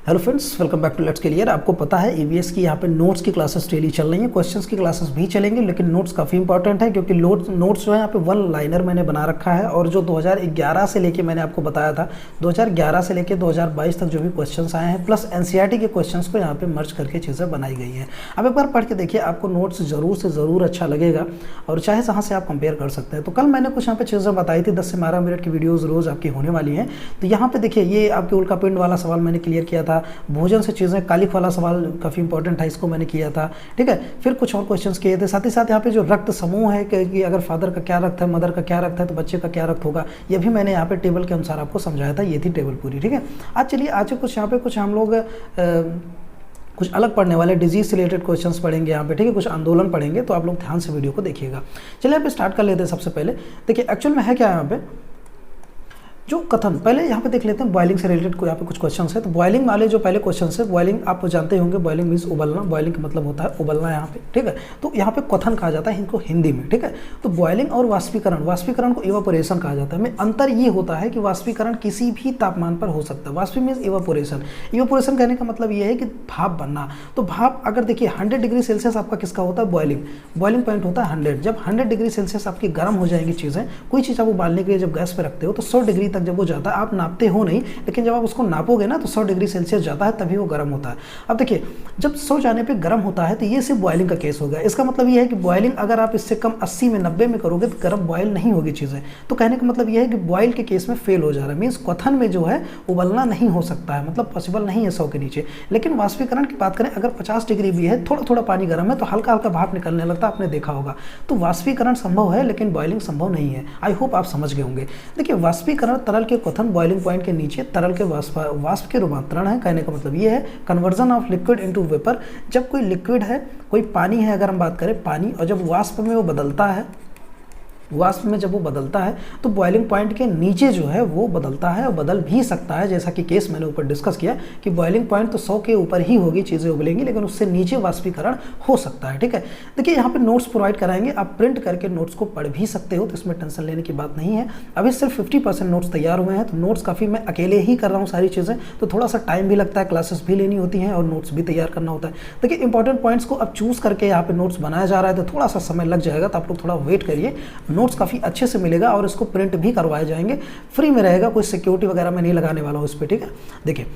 Hello friends, welcome back to let's clear. आपको पता है ईवीएस की यहाँ पे नोट्स की क्लासेस डेली चल रही हैं, क्वेश्चंस की क्लासेस भी चलेंगे, लेकिन नोट्स काफ़ी इंपॉर्टेंट है क्योंकि नोट्स जो है यहाँ पे वन लाइनर मैंने बना रखा है। और जो 2011 से लेके मैंने आपको बताया था 2011 से लेके 2022 तक जो भी क्वेश्चंस आए हैं प्लस एनसीईआरटी के क्वेश्चंस को यहाँ पे मर्ज करके चीज़ें बनाई गई हैं। अब एक बार पढ़ के देखिए, आपको नोट्स ज़रूर से ज़रूर अच्छा लगेगा और चाहे जहाँ से आप कंपेयर कर सकते हैं। तो कल मैंने कुछ यहाँ पे चीज़ें बताई थी, 10 से 12 मिनट की वीडियोज़ रोज़ आपकी होने वाली हैं। तो यहाँ पे देखिए, ये आपके उल्का पिंड वाला सवाल मैंने क्लियर किया था, भोजन से चीज़ें, कालिक वाला सवाल काफ़ी इंपॉर्टेंट था, इसको मैंने किया था। ठीक है, फिर कुछ और क्वेश्चंस किए थे। साथ ही साथ यहाँ पे जो रक्त समूह है कि अगर फादर का क्या रक्त है, मदर का क्या रक्त है, तो बच्चे का क्या रक्त होगा, ये भी मैंने यहाँ पे टेबल के अनुसार आपको समझाया था। ये थी टेबल पूरी। ठीक है, आज चलिए आज कुछ यहाँ पे कुछ हम लोग कुछ अलग पढ़ने वाले डिजीज से रिलेटेड क्वेश्चंस पढ़ेंगे यहाँ पे। ठीक है, कुछ आंदोलन पढ़ेंगे, तो आप लोग ध्यान से वीडियो को देखिएगा। चलिए यहाँ पे स्टार्ट कर लेते हैं। सबसे पहले देखिए एक्चुअल में है क्या यहाँ पे जो कथन, पहले यहाँ पे देख लेते हैं बॉइलिंग से रिलेटेड यहाँ पे कुछ क्वेश्चंस है। तो बॉइलिंग वाले जो पहले क्वेश्चंस है, बॉइलिंग आप जानते होंगे, बॉइलिंग मीन्स उबलना, बॉइलिंग का मतलब होता है उबलना यहाँ पे। ठीक है, तो यहाँ पे कथन कहा जाता है इनको हिंदी में। ठीक है, तो बॉइलिंग और वाष्पीकरण को इवापोरेशन कहा जाता है। में अंतर ये होता है कि वाष्पीकरण किसी भी तापमान पर हो सकता है। वाष्पी मीन्स इवापोरेशन कहने का मतलब ये है कि भाप बनना। तो भाप अगर देखिए 100 डिग्री सेल्सियस आपका किसका होता है, बॉइलिंग पॉइंट होता है 100। जब 100 डिग्री सेल्सियस आपकी गर्म हो जाएंगी चीज़ें, कोई चीज़ आप उबालने के लिए जब गैस पे रखते हो तो 100 डिग्री तक जब वो जाता है, आप नापते हो नहीं, लेकिन जब आप उसको नापोगे ना तो 100 डिग्री सेल्सियस जाता है, तभी वो गर्म होता है। अब देखिए, जब 100 जाने पे गर्म होता है तो ये सिर्फ बॉइलिंग का केस हो गया। इसका मतलब ये है कि बॉइलिंग अगर आप इससे कम 80 में 90 में करोगे तो गर्म बॉयल नहीं होगी चीज़ें। तो कहने का मतलब ये है कि बॉयल के केस में फेल हो जा रहा है। मीन्स क्वथन में जो है उबलना नहीं हो सकता है, मतलब पॉसिबल नहीं है 100 के नीचे। लेकिन वाष्पीकरण की बात करें, अगर 50 डिग्री भी है, थोड़ा थोड़ा पानी गर्म है तो हल्का हल्का भाप निकलने लगता है, आपने देखा होगा। तो वाष्पीकरण संभव है लेकिन बॉइलिंग संभव नहीं है। आई होप आप समझ गए होंगे। देखिए, वाष्पीकरण तरल के क्वथन, बॉइलिंग पॉइंट के नीचे तरल के वाष्प के रूपांतरण है। कहने का मतलब ये है conversion of liquid into vapour. जब कोई लिक्विड है, कोई पानी है, अगर हम बात करें पानी, और जब वाष्प में वो बदलता है, वाष्प में जब वो बदलता है तो बॉइलिंग पॉइंट के नीचे जो है वो बदलता है और बदल भी सकता है। जैसा कि केस मैंने ऊपर डिस्कस किया कि बॉइलिंग पॉइंट तो 100 के ऊपर ही होगी, चीज़ें उबलेंगी, लेकिन उससे नीचे वाष्पीकरण हो सकता है। ठीक है, देखिए यहाँ पे नोट्स प्रोवाइड कराएंगे, आप प्रिंट करके नोट्स को पढ़ भी सकते हो, तो इसमें टेंशन लेने की बात नहीं है। अभी सिर्फ 50% नोट्स तैयार हुए हैं, तो नोट्स काफ़ी मैं अकेले ही कर रहा हूँ सारी चीज़ें, तो थोड़ा सा टाइम भी लगता है, क्लासेस भी लेनी होती हैं और नोट्स भी तैयार करना होता है। देखिए इंपॉर्टेंट पॉइंट्स को अब चूज़ करके यहाँ पे नोट्स बनाया जा रहा है, तो थोड़ा सा समय लग जाएगा, तो आप लोग थोड़ा वेट करिए। नोट्स काफ़ी अच्छे से मिलेगा और इसको प्रिंट भी करवाए जाएंगे, फ्री में रहेगा, कोई सिक्योरिटी वगैरह मैं नहीं लगाने वाला हूँ इस पर। ठीक है, देखिए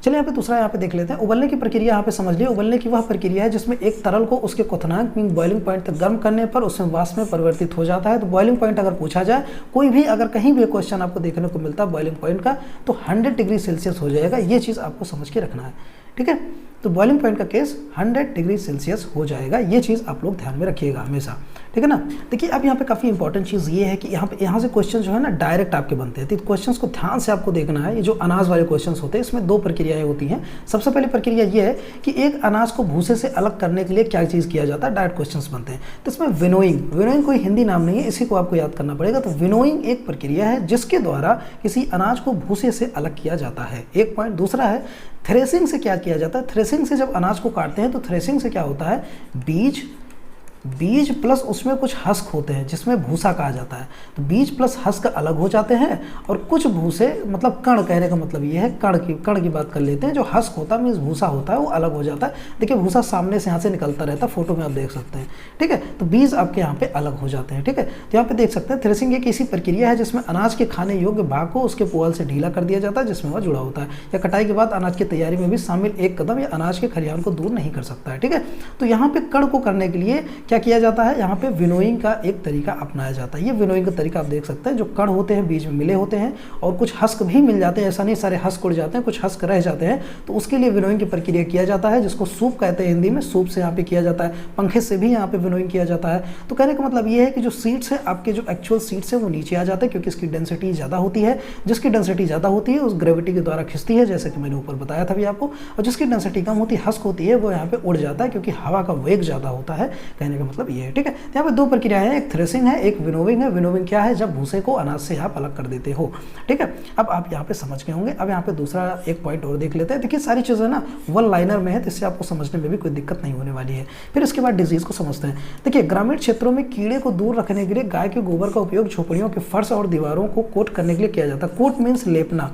चलिए यहाँ पे दूसरा यहाँ पे देख लेते हैं। उबलने की प्रक्रिया यहाँ पे समझ लिए। उबलने की वह प्रक्रिया है जिसमें एक तरल को उसके क्वथनांक मीन बॉइलिंग पॉइंट तक गर्म करने पर उसमें वाष्प में परिवर्तित हो जाता है। तो बॉइलिंग पॉइंट अगर पूछा जाए, कोई भी अगर कहीं भी क्वेश्चन आपको देखने को मिलता है बॉइलिंग पॉइंट का, तो 100 डिग्री सेल्सियस हो जाएगा। ये चीज़ आपको समझ के रखना है। ठीक है, तो बॉइलिंग पॉइंट का केस 100 डिग्री सेल्सियस हो जाएगा। ये चीज़ आप लोग ध्यान में रखिएगा हमेशा। ठीक है ना। देखिए अब यहाँ पे काफ़ी इंपॉर्टेंट चीज़ ये है कि यहाँ से क्वेश्चन जो है ना डायरेक्ट आपके बनते हैं, तो क्वेश्चंस को ध्यान से आपको देखना है। ये जो अनाज वाले क्वेश्चंस होते हैं, इसमें 2 प्रक्रियाएं होती हैं। सबसे पहली प्रक्रिया ये है कि एक अनाज को भूसे से अलग करने के लिए क्या चीज़ किया जाता है, डायरेक्ट क्वेश्चंस बनते हैं। तो इसमें विनोइंग कोई हिंदी नाम नहीं है, इसी को आपको याद करना पड़ेगा। तो विनोइंग एक प्रक्रिया है जिसके द्वारा किसी अनाज को भूसे से अलग किया जाता है, एक पॉइंट। दूसरा है थ्रेसिंग से क्या किया जाता है। थ्रेसिंग से जब अनाज को काटते हैं तो थ्रेसिंग से क्या होता है, बीज प्लस उसमें कुछ हस्क होते हैं जिसमें भूसा कहा जाता है। तो बीज प्लस हस्क अलग हो जाते हैं और कुछ भूसे, मतलब कण, कहने का मतलब ये है कण की बात कर लेते हैं। जो हस्क होता है मीन्स भूसा होता है, वो अलग हो जाता है। देखिए भूसा सामने से यहाँ से निकलता रहता है, फोटो में आप देख सकते हैं। ठीक है, तो बीज आपके यहाँ पे अलग हो जाते हैं। ठीक है, तो यहाँ पे देख सकते हैं थ्रेसिंग एक ऐसी प्रक्रिया है जिसमें अनाज के खाने योग्य भाग को उसके पुआल से ढीला कर दिया जाता है जिसमें वह जुड़ा होता है, या कटाई के बाद अनाज की तैयारी में भी शामिल एक कदम या अनाज के खलिहान को दूर नहीं कर सकता है। ठीक है, तो यहाँ पे कण को करने के लिए क्या किया जाता है, यहाँ पे विनोइंग का एक तरीका अपनाया जाता है। ये विनोइंग का तरीका आप देख सकते हैं। जो कण होते हैं बीज में मिले होते हैं और कुछ हस्क भी मिल जाते हैं, ऐसा नहीं सारे हस्क उड़ जाते हैं, कुछ हस्क रह जाते हैं, तो उसके लिए विनोइंग की प्रक्रिया किया जाता है, जिसको सूप कहते हैं हिंदी में। सूप से यहाँ पे किया जाता है, पंखे से भी यहाँ पे विनोइंग किया जाता है। तो कहने का मतलब ये है कि जो सीड्स है, आपके जो एक्चुअल सीड्स है वो नीचे आ जाते हैं, क्योंकि इसकी डेंसिटी ज़्यादा होती है। जिसकी डेंसिटी ज़्यादा होती है उस ग्रेविटी के द्वारा खिंचती है, जैसे कि मैंने ऊपर बताया था भी आपको। और जिसकी डेंसिटी कम होती है, हस्क होती है, वो यहाँ पे उड़ जाता है, क्योंकि हवा का वेग ज़्यादा होता है। कहने का मतलब ये है। ठीक है, यहाँ पे 2 प्रक्रिया है, एक थ्रेसिंग है, एक विनोविंग है। विनोविंग क्या है, जब भूसे को अनाज से आप अलग कर देते हो। ठीक है, अब आप यहाँ पे समझ गए होंगे। अब यहाँ पे दूसरा एक पॉइंट और देख लेते हैं। देखिए सारी चीज़ें ना वन लाइनर में है, तो इससे आपको समझने में भी कोई दिक्कत नहीं होने वाली है। फिर इसके बाद डिजीज को समझते हैं। देखिए ग्रामीण क्षेत्रों में कीड़े को दूर रखने के लिए गाय के गोबर का उपयोग झोपड़ियों के फर्श और दीवारों को कोट करने के लिए किया जाता है। कोट मीन्स लेपना।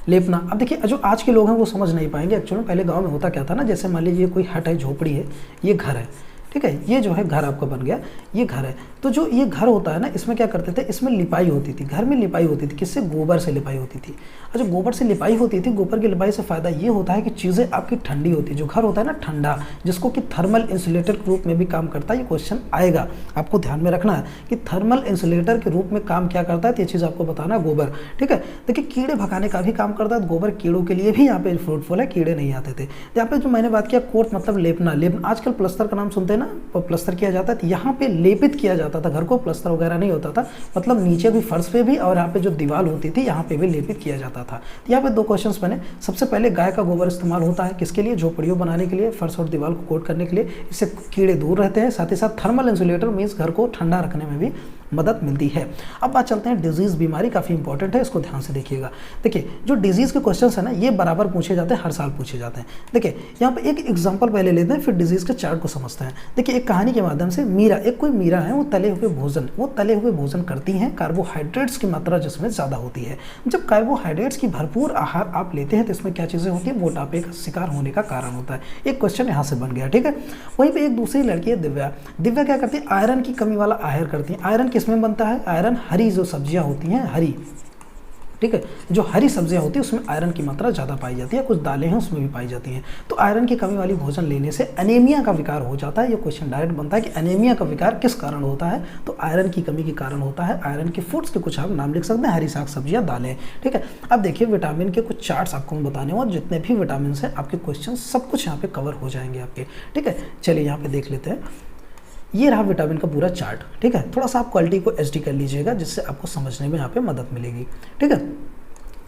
लेपना। अब देखिए जो आज के लोग हैं वो समझ नहीं पाएंगे एक्चुअली में, पहले गांव में होता क्या था ना, जैसे मान लीजिए कोई हट है, झोपड़ी है, ये घर है, ठीक है, ये जो है घर आपका बन गया, ये घर है। तो जो ये घर होता है ना, इसमें क्या करते थे, इसमें लिपाई होती थी, घर में लिपाई होती थी, किससे, गोबर से लिपाई होती थी। और जो गोबर से लिपाई होती थी, गोबर की लिपाई से फ़ायदा ये होता है कि चीज़ें आपकी ठंडी होती है, जो घर होता है ना ठंडा, जिसको कि थर्मल इंसुलेटर के रूप में भी काम करता है। ये क्वेश्चन आएगा, आपको ध्यान में रखना है कि थर्मल इंसुलेटर के रूप में काम क्या करता है, तो ये चीज़ आपको बताना है, गोबर, ठीक है। देखिए कीड़े भगाने का भी काम करता है, गोबर कीड़ों के लिए भी यहाँ पे फ्रूटफुल है, कीड़े नहीं आते थे। यहाँ पे जो मैंने बात किया कोट मतलब लेपना, लेपना आजकल प्लस्तर का नाम सुनते हैं ना, प्लस्तर किया जाता है, तो यहाँ पे लेपित किया जाता था घर को, प्लस्तर वगैरह नहीं होता था, मतलब नीचे भी फर्श पे भी और यहाँ पे जो दीवार होती थी यहाँ पे भी लेपित किया जाता था। तो यहाँ पे दो क्वेश्चंस बने, सबसे पहले गाय का गोबर इस्तेमाल होता है किसके लिए, झोपड़ियों बनाने के लिए, फर्श और दीवार को कोट करने के लिए, इससे कीड़े दूर रहते हैं, साथ ही साथ थर्मल इंसुलेटर मीन्स घर को ठंडा रखने में भी मदद मिलती है। अब बात चलते हैं डिजीज़, बीमारी काफ़ी इंपॉर्टेंट है, इसको ध्यान से देखिएगा। देखिए जो डिजीज़ के क्वेश्चंस है ना, ये बराबर पूछे जाते हैं, हर साल पूछे जाते हैं। देखिए यहाँ पे एक एग्जांपल पहले लेते हैं, फिर डिजीज़ के चार्ट को समझते हैं। देखिए एक कहानी के माध्यम से, मीरा, एक कोई मीरा है, वो तले हुए भोजन करती हैं, कार्बोहाइड्रेट्स की मात्रा जिसमें ज़्यादा होती है। जब कार्बोहाइड्रेट्स की भरपूर आहार आप लेते हैं तो इसमें क्या चीज़ें होती है, मोटापे का शिकार होने का कारण होता है। एक क्वेश्चन यहाँ से बन गया, ठीक है। वहीं पे एक दूसरी लड़की है दिव्या, दिव्या क्या करती है, आयरन की कमी वाला आहार करती है। आयरन किसमें बनता है, आयरन हरी जो सब्जियां होती हैं, हरी, ठीक है, जो हरी सब्जियां होती है उसमें आयरन की मात्रा ज़्यादा पाई जाती है, कुछ दालें हैं उसमें भी पाई जाती हैं। तो आयरन की कमी वाली भोजन लेने से एनीमिया का विकार हो जाता है। ये क्वेश्चन डायरेक्ट बनता है कि एनीमिया का विकार किस कारण होता है, तो आयरन की कमी के कारण होता है। आयरन के फूड्स के कुछ आप नाम लिख सकते हैं, हरी साग सब्जियां, दालें, ठीक है। अब देखिए विटामिन के कुछ चार्ट्स आपको मैं बताने और जितने भी विटामिन हैं आपके क्वेश्चन सब कुछ यहाँ पे कवर हो जाएंगे आपके, ठीक है। चलिए यहाँ पे देख लेते हैं, ये रहा विटामिन का पूरा चार्ट, ठीक है। थोड़ा सा आप क्वालिटी को एचडी कर लीजिएगा जिससे आपको समझने में यहाँ पे मदद मिलेगी, ठीक है।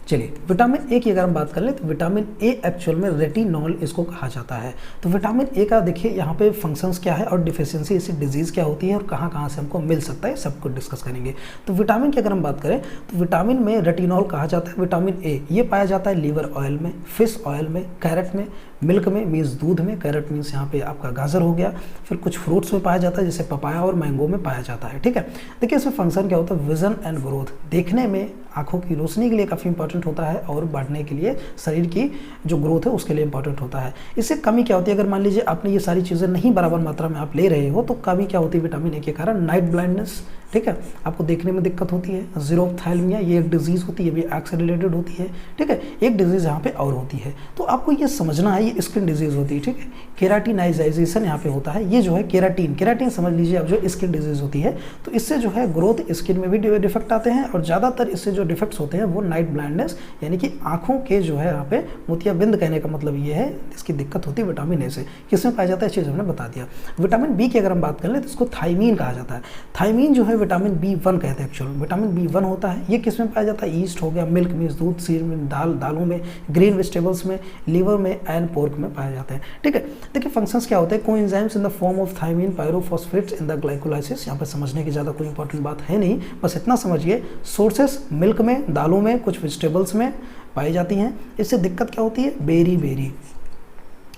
चलिए विटामिन ए की अगर हम बात कर लें तो विटामिन ए एक्चुअल में रेटिनॉल इसको कहा जाता है। तो विटामिन ए का देखिए यहाँ पे फंक्शंस क्या है और डिफिशियंसी इससे डिजीज़ क्या होती है और कहाँ कहाँ से हमको मिल सकता है, सब कुछ डिस्कस करेंगे। तो विटामिन की अगर हम बात करें तो विटामिन में रेटिनॉल कहा जाता है। विटामिन ए ये पाया जाता है लीवर ऑयल में, फिश ऑयल में, कैरेट में, मिल्क में मीन्स दूध में, कैरेट मीन्स यहाँ पे आपका गाजर हो गया, फिर कुछ फ्रूट्स में पाया जाता है जैसे पपाया और मैंगो में पाया जाता है, ठीक है। देखिए इसमें फंक्शन क्या होता है, विजन एंड ग्रोथ, देखने में आंखों की रोशनी के लिए काफ़ी इंपॉर्टेंट होता है और बढ़ने के लिए शरीर की जो ग्रोथ है उसके लिए इंपॉर्टेंट होता है। इससे कमी क्या होती है, अगर मान लीजिए आपने ये सारी चीज़ें नहीं बराबर मात्रा में आप ले रहे हो तो कमी क्या होती है विटामिन ए के कारण, नाइट ब्लाइंडनेस, ठीक है, आपको देखने में दिक्कत होती है। ज़ीरोफ्थैल्मिया ये एक डिजीज़ होती है, ये भी आँख से रिलेटेड होती है, ठीक है। एक डिजीज़ यहाँ पे और होती है तो आपको ये समझना है, ये स्किन डिजीज़ होती है, ठीक है। केराटिनाइजेशन यहाँ पे होता है, ये जो है केराटिन समझ लीजिए आप, जो स्किन डिजीज़ होती है तो इससे जो है ग्रोथ स्किन में भी डिफेक्ट आते हैं और ज़्यादातर इससे जो डिफेक्ट्स होते हैं वो नाइट ब्लाइंडनेस यानी कि आँखों के जो है यहाँ पे मोतियाबिंद, कहने का मतलब ये है इसकी दिक्कत होती है विटामिन ए से। किसमें पाया जाता है, चीज़ हमने बता दिया। विटामिन बी की अगर हम बात कर लें तो इसको थाइमीन कहा जाता है। थाइमीन जो है विटामिन B1 कहते हैं एक्चुअल में, विटामिन B1 होता है। ये किस में पाया जाता है, ईस्ट हो गया, मिल्क में, दूध, सीर में, दालों में, ग्रीन वेजिटेबल्स में, लीवर में एंड पोर्क में पाए जाते हैं, ठीक है। देखिए फंक्शंस क्या होते हैं, coenzymes in the form of thiamine, pyrophosphates in the glycolysis. यहाँ पर समझने की ज़्यादा कोई इंपॉर्टेंट बात है नहीं, बस इतना समझिए सोर्सेस मिल्क में, दालों में, कुछ वेजिटेबल्स में पाई जाती हैं। इससे दिक्कत क्या होती है, बेरी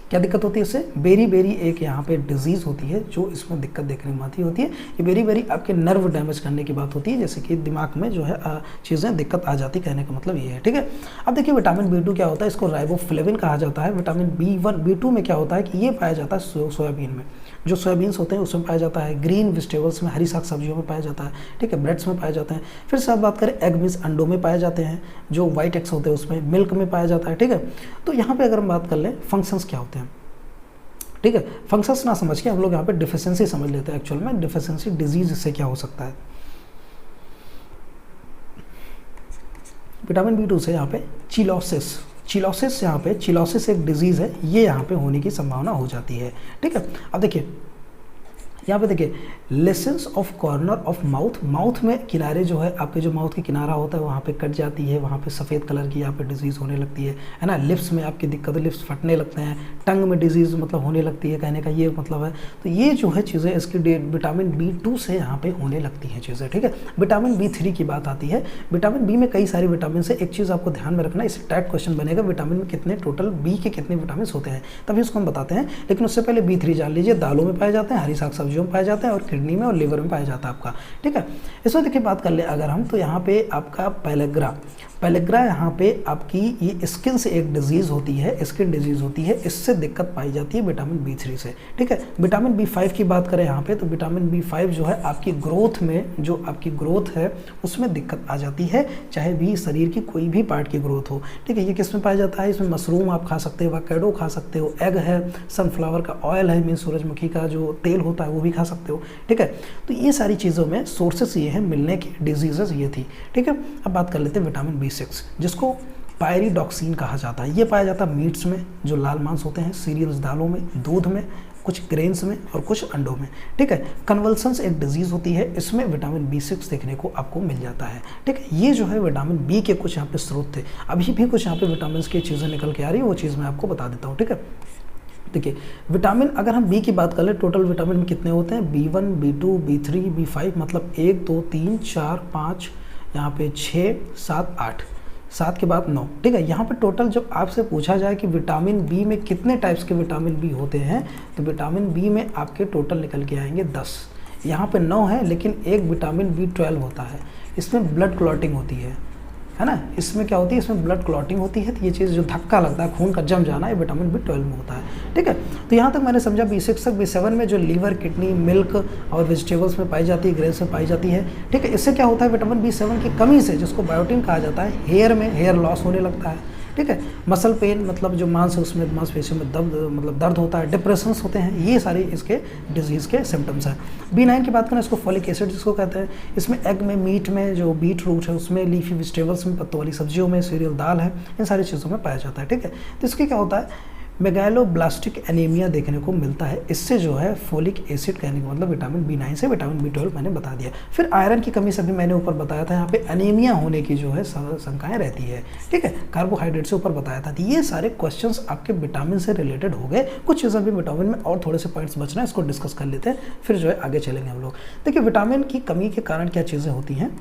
क्या दिक्कत होती है इससे, बेरी एक यहाँ पे डिजीज़ होती है जो इसमें दिक्कत देखने में आती होती है। ये बेरी आपके नर्व डैमेज करने की बात होती है, जैसे कि दिमाग में जो है चीज़ें दिक्कत आ जाती, कहने का मतलब ये है, ठीक है। अब देखिए विटामिन B2 क्या होता है, इसको राइबोफ्लेविन कहा जाता है। विटामिन B1 B2 में क्या होता है कि ये पाया जाता है सोयाबीन में, जो सोयाबीन्स होते हैं उसमें पाया जाता है, ग्रीन वेजिटेबल्स में, हरी साग सब्जियों में पाया जाता है, ठीक है, ब्रेड्स में पाए जाते हैं। फिर से आप बात करें एग मीन्स अंडों में पाए जाते हैं, जो वाइट एग्स होते हैं उसमें, मिल्क में पाया जाता है, ठीक है। तो यहाँ पे अगर हम बात कर लें फंक्शंस क्या होते हैं, ठीक है, फंक्शंस ना समझ के हम लोग यहाँ पे डिफिशियंसी समझ लेते हैं। एक्चुअल में डिफिशियंसी डिजीज से क्या हो सकता है, विटामिन B2 से यहाँ पे चिलोसिस यहाँ पे चिलोसिस एक डिजीज़ है, ये यहाँ पे होने की संभावना हो जाती है, ठीक है। अब देखिए यहाँ पे देखिए licence of corner of mouth में किनारे जो है आपके, जो माउथ की किनारा होता है वहाँ पे कट जाती है, वहाँ पे सफ़ेद कलर की यहाँ पे डिजीज़ होने लगती है ना। लिप्स में आपकी दिक्कत है, लिप्स फटने लगते हैं, टंग में डिजीज़ मतलब होने लगती है, कहने का ये मतलब है। तो ये जो है चीज़ें इसकी विटामिन B2 से यहाँ पे होने लगती हैं चीज़ें, ठीक है। विटामिन B3 की बात आती है। विटामिन B में कई सारी विटामिन है, एक चीज़ आपको ध्यान में रखना, इससे टाइप क्वेश्चन बनेगा, विटामिन में कितने टोटल B के कितने विटामिन होते हैं, तभी उसको हम बताते हैं। लेकिन उससे पहले B3 जान लीजिए, दालों में पाए जाते हैं, हरी साग सब्जियों में पाए जाते हैं और किडनी में और लिवर में पाया जाता है आपका, ठीक है। इसमें देखिए बात कर ले अगर हम, तो यहाँ पे आपका पेलिग्रा यहाँ पे आपकी ये स्किन से एक डिजीज़ होती है, स्किन डिजीज़ होती है, इससे दिक्कत पाई जाती है विटामिन B3 से। ठीक है, विटामिन B5 की बात करें यहाँ पे तो विटामिन B5 जो है आपकी ग्रोथ में, जो आपकी ग्रोथ है उसमें दिक्कत आ जाती है, चाहे भी शरीर की कोई भी पार्ट की ग्रोथ हो। ठीक है, ये किस में पाया जाता है? इसमें मशरूम आप खा सकते हो, एवोकाडो खा सकते हो, एग है, सनफ्लावर का ऑयल है, मीन सूरजमुखी का जो तेल होता है वो भी खा सकते हो। ठीक है, तो ये सारी चीज़ों में सोर्सेस ये हैं मिलने की, डिजीजेस ये थी। ठीक है, अब बात कर लेते हैं विटामिन B6 जिसको पायरिडॉक्सिन कहा जाता है। ये पाया जाता है मीट्स में, जो लाल मांस होते हैं, सीरियल्स दालों में, दूध में, कुछ ग्रेन्स में और कुछ अंडों में। ठीक है, कन्वल्सन्स एक डिजीज़ होती है, इसमें विटामिन B6 देखने को आपको मिल जाता है। ठीक है, ये जो है विटामिन बी के कुछ यहाँ पे स्रोत थे। अभी भी कुछ यहाँ पे विटामिन की चीज़ें निकल के आ रही है, वो चीज़ मैं आपको बता देता हूँ। ठीक है, देखिए विटामिन, अगर हम बी की बात कर ले, टोटल विटामिन में कितने होते हैं? B1, B2, B3, B5, मतलब 1, 2, 3, 4, 5, यहाँ पे 6, 7, 8, 7 के बाद 9। ठीक है, यहाँ पे टोटल जब आपसे पूछा जाए कि विटामिन बी में कितने टाइप्स के विटामिन बी होते हैं, तो विटामिन बी में आपके टोटल निकल के आएंगे 10। यहाँ पे 9 है, लेकिन एक विटामिन B12 होता है, इसमें ब्लड क्लॉटिंग होती है ना। इसमें क्या होती है? इसमें ब्लड क्लॉटिंग होती है, तो ये चीज़ जो धक्का लगता है, खून का जम जाना, ये विटामिन B12 में होता है। ठीक है, तो यहाँ तक मैंने समझा। B6 तक, B7 में जो लीवर, किडनी, मिल्क और वेजिटेबल्स में पाई जाती है, ग्रेन्स में पाई जाती है। ठीक है, इससे क्या होता है? विटामिन B7 की कमी से, जिसको बायोटिन कहा जाता है, हेयर में हेयर लॉस होने लगता है। ठीक है, मसल पेन, मतलब जो मांस है उसमें, मांसपेशियों में दर्द, मतलब दर्द होता है, डिप्रेशंस होते हैं, ये सारे इसके डिजीज़ के सिम्टम्स हैं। B9 की बात करें, इसको फॉलिक एसिड जिसको कहते हैं, इसमें एग में, मीट में, जो बीट रूट है उसमें, लीफी वेजिटेबल्स में, पत्तों वाली सब्जियों में, सीरियल दाल है, इन सारी चीज़ों में पाया जाता है। ठीक है, तो इसके क्या होता है? मेगालोब्लास्टिक एनीमिया देखने को मिलता है। इससे जो है फोलिक एसिड कहने का मतलब विटामिन B9 से विटामिन B12 मैंने बता दिया। फिर आयरन की कमी से भी मैंने ऊपर बताया था, यहाँ पे एनीमिया होने की जो है शंकाएं रहती है। ठीक है, कार्बोहाइड्रेट से ऊपर बताया था। तो ये सारे क्वेश्चंस आपके विटामिन से रिलेटेड हो गए। कुछ चीज़ें भी विटामिन में और थोड़े से पॉइंट्स बच रहे हैं, इसको डिस्कस कर लेते हैं, फिर जो है आगे चलेंगे हम लोग। देखिए विटामिन की कमी के कारण क्या चीज़ें होती हैं।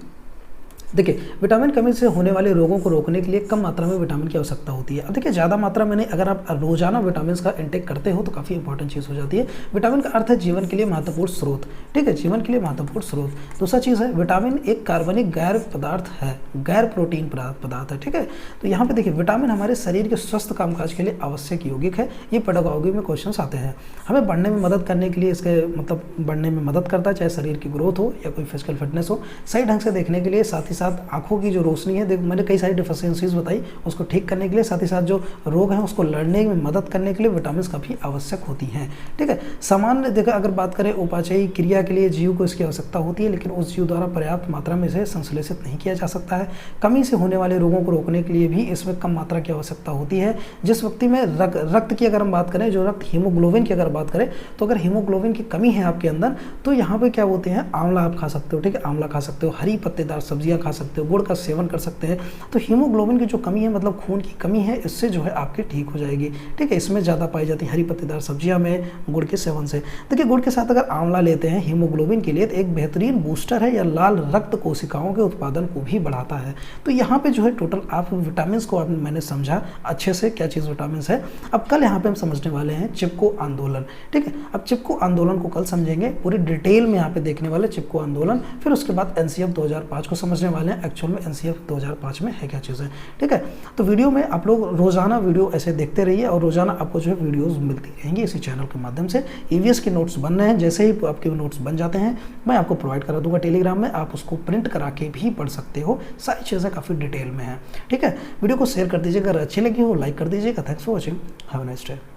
देखिए विटामिन कमी से होने वाले रोगों को रोकने के लिए कम मात्रा में विटामिन की आवश्यकता होती है। अब देखिए ज़्यादा मात्रा में नहीं, अगर आप रोजाना विटामिन का इंटेक करते हो तो काफ़ी इंपॉर्टेंट चीज़ हो जाती है। विटामिन का अर्थ है जीवन के लिए महत्वपूर्ण स्रोत। ठीक है, जीवन के लिए महत्वपूर्ण स्रोत। दूसरा चीज़ है विटामिन एक कार्बनिक गैर पदार्थ है, गैर प्रोटीन पदार्थ है। ठीक है, तो यहाँ पे देखिए विटामिन हमारे शरीर के स्वस्थ कामकाज के लिए आवश्यक यौगिक है। ये पेडागॉजी में क्वेश्चन आते हैं। हमें बढ़ने में मदद करने के लिए, इसके मतलब बढ़ने में मदद करता है, चाहे शरीर की ग्रोथ हो या कोई फिजिकल फिटनेस हो। सही ढंग से देखने के लिए, साथ ही साथ आंखों की जो रोशनी है, देख मैंने कई सारी डिफिशियंसीज बताई, उसको ठीक करने के लिए, साथ ही साथ जो रोग हैं उसको लड़ने में मदद करने के लिए विटामिन काफ़ी आवश्यक होती हैं। ठीक है, सामान्य देखा अगर बात करें उपाचयी क्रिया के लिए जीव को इसकी आवश्यकता होती है, लेकिन उस जीव द्वारा पर्याप्त मात्रा में इसे संश्लेषित नहीं किया जा सकता है। कमी से होने वाले रोगों को रोकने के लिए भी इसमें कम मात्रा की आवश्यकता होती है। जिस व्यक्ति में रक्त की अगर हम बात करें, जो रक्त हीमोग्लोबिन की अगर बात करें, तो अगर हीमोग्लोबिन की कमी है आपके अंदर, तो यहाँ पे क्या होते हैं, आंवला आप खा सकते हो। ठीक है, आंवला खा सकते हो, हरी पत्तेदार सब्जियां खा सकते हो, गुड़ का सेवन कर सकते हैं। तो हीमोग्लोबिन की जो कमी है, मतलब खून की कमी है, इससे जो है आपकी ठीक हो जाएगी। ठीक है, इसमें ज़्यादा पाई जाती है हरी पत्तेदार सब्जियां में, गुड़ के सेवन से। देखिए गुड़ के साथ अगर आंवला लेते हैं हीमोग्लोबिन के लिए, तो एक बेहतरीन बूस्टर है, या लाल रक्त कोशिकाओं के उत्पादन को भी बढ़ाता है। तो यहाँ पे जो है टोटल आप विटामिन को मैंने समझा अच्छे से क्या चीज़ विटामिन है। अब कल यहाँ पे हम समझने वाले हैं चिपको आंदोलन। ठीक है, अब चिपको आंदोलन को कल समझेंगे, पूरी डिटेल में यहाँ पे देखने वाले चिपको आंदोलन। फिर उसके बाद NCF 2005 को समझने वाले हैं, एक्चुअल में NCF 2005 में है क्या चीज़ें। ठीक है, तो वीडियो में आप लोग रोजाना वीडियो ऐसे देखते रहिए, और रोजाना आपको जो है वीडियोस मिलती रहेंगी इसी चैनल के माध्यम से। EVS के नोट्स बन रहे हैं, जैसे ही आपके नोट्स बन जाते हैं मैं आपको प्रोवाइड करा दूंगा टेलीग्राम में, आप उसको प्रिंट करा के भी पढ़ सकते हो। सारी चीज़ें काफ़ी डिटेल में हैं। ठीक है, वीडियो को शेयर कर दीजिएगा, अगर अच्छी लगी हो लाइक कर दीजिएगा। Thanks for watching, have a nice day.